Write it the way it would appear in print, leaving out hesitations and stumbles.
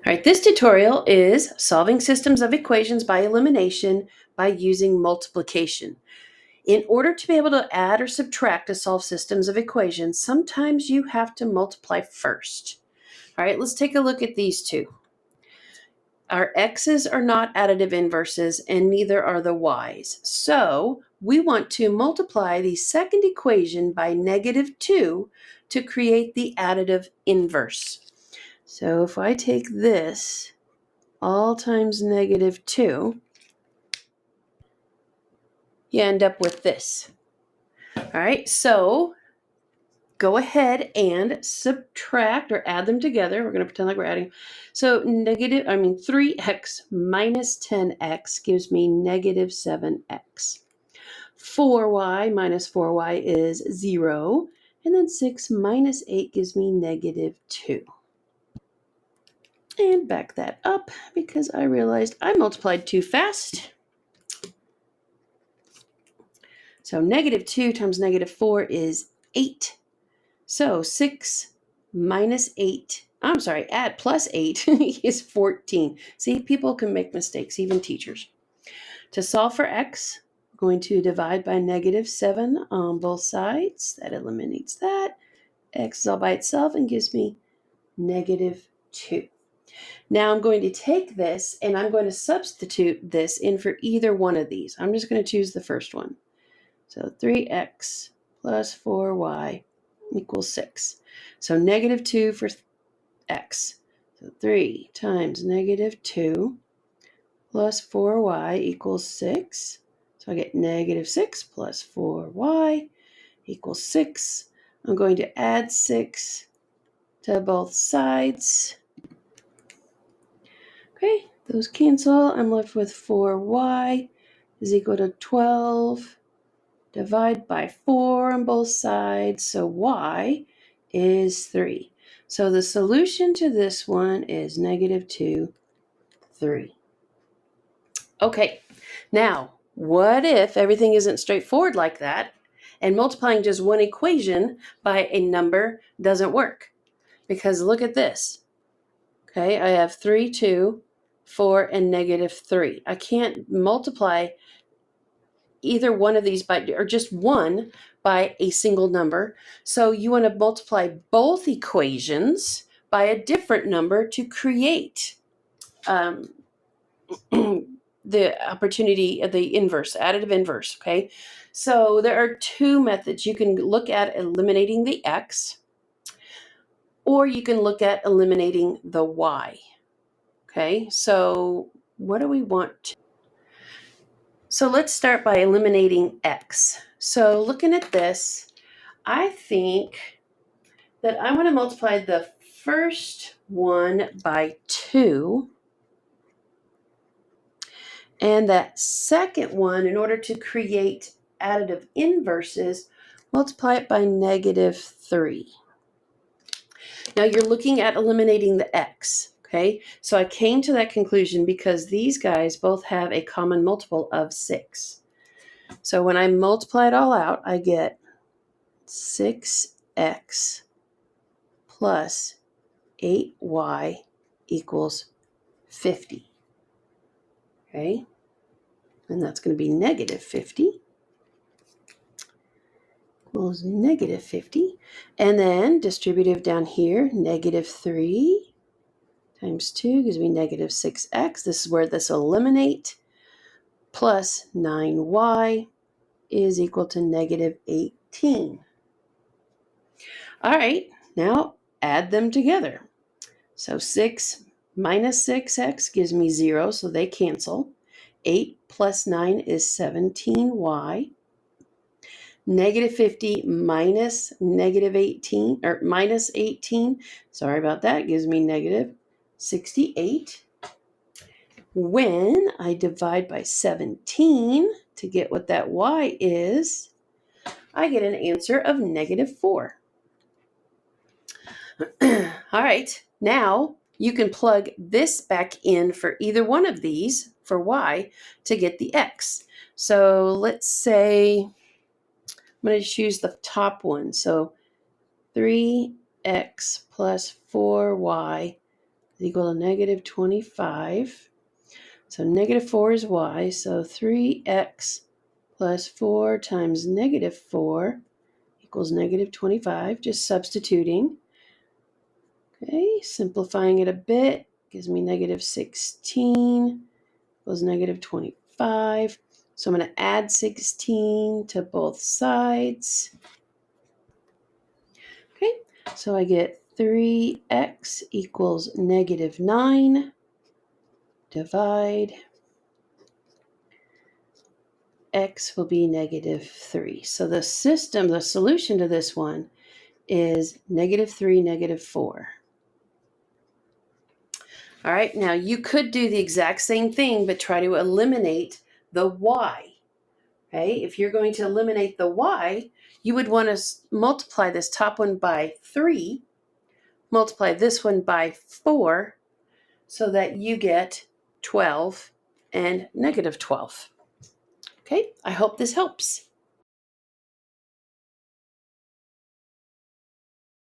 All right, this tutorial is solving systems of equations by elimination by using multiplication. In order to be able to add or subtract to solve systems of equations, sometimes you have to multiply first. All right, let's take a look at these two. Our x's are not additive inverses, and neither are the y's. So we want to multiply the second equation by -2 to create the additive inverse. So if I take this all times -2, you end up with this. All right, so go ahead and subtract or add them together. We're going to pretend like we're adding. So 3x minus 10x gives me -7x. 4y minus 4y is 0. And then 6 minus 8 gives me -2. And back that up because I realized I multiplied too fast. So -2 times -4 is 8. So 6 minus 8, add plus 8 is 14. See, people can make mistakes, even teachers. To solve for x, we're going to divide by -7 on both sides. That eliminates that. X is all by itself and gives me -2. Now I'm going to take this and I'm going to substitute this in for either one of these. I'm just going to choose the first one. So 3x plus 4y equals 6. So -2 for x. So 3 times -2 plus 4y equals 6. So I get -6 plus 4y equals 6. I'm going to add 6 to both sides. Okay, those cancel. I'm left with 4y is equal to 12. Divide by 4 on both sides, so y is 3. So the solution to this one is -2, 3. Okay, now what if everything isn't straightforward like that and multiplying just one equation by a number doesn't work? Because look at this. Okay, I have 3, 2, 4, and -3. I can't multiply either one of these by, or just one by a single number. So you want to multiply both equations by a different number to create the opportunity of the inverse, additive inverse, okay? So there are two methods. You can look at eliminating the x, or you can look at eliminating the y, okay? So what do we want to? So let's start by eliminating x. So looking at this, I think that I want to multiply the first one by 2. And that second one, in order to create additive inverses, multiply it by -3. Now you're looking at eliminating the x. Okay, so I came to that conclusion because these guys both have a common multiple of 6. So when I multiply it all out, I get 6x plus 8y equals 50. Okay, and that's going to be -50 equals -50. And then distributive down here, -3 times 2 gives me -6x. This is where this will eliminate. Plus 9y is equal to -18. All right, now add them together. So 6 minus 6x gives me 0, so they cancel. 8 plus 9 is 17y. -50 minus -18, or minus 18, sorry about that, gives me -68. When I divide by 17 to get what that y is, I get an answer of -4. All right, now you can plug this back in for either one of these for y to get the x. So let's say I'm going to choose the top one. So 3x plus 4y is equal to negative 25. So negative 4 is y, so 3x plus 4 times negative 4 equals negative 25, just substituting. Okay, simplifying it a bit gives me negative 16 equals negative 25. So I'm going to add 16 to both sides. Okay, so I get 3x equals negative 9. Divide. X will be negative 3. So the solution to this one is negative 3, negative 4. All right, now you could do the exact same thing, but try to eliminate the y. Okay, if you're going to eliminate the y, you would want to multiply this top one by 3, multiply this one by 4, so that you get 12 and negative 12. Okay, I hope this helps.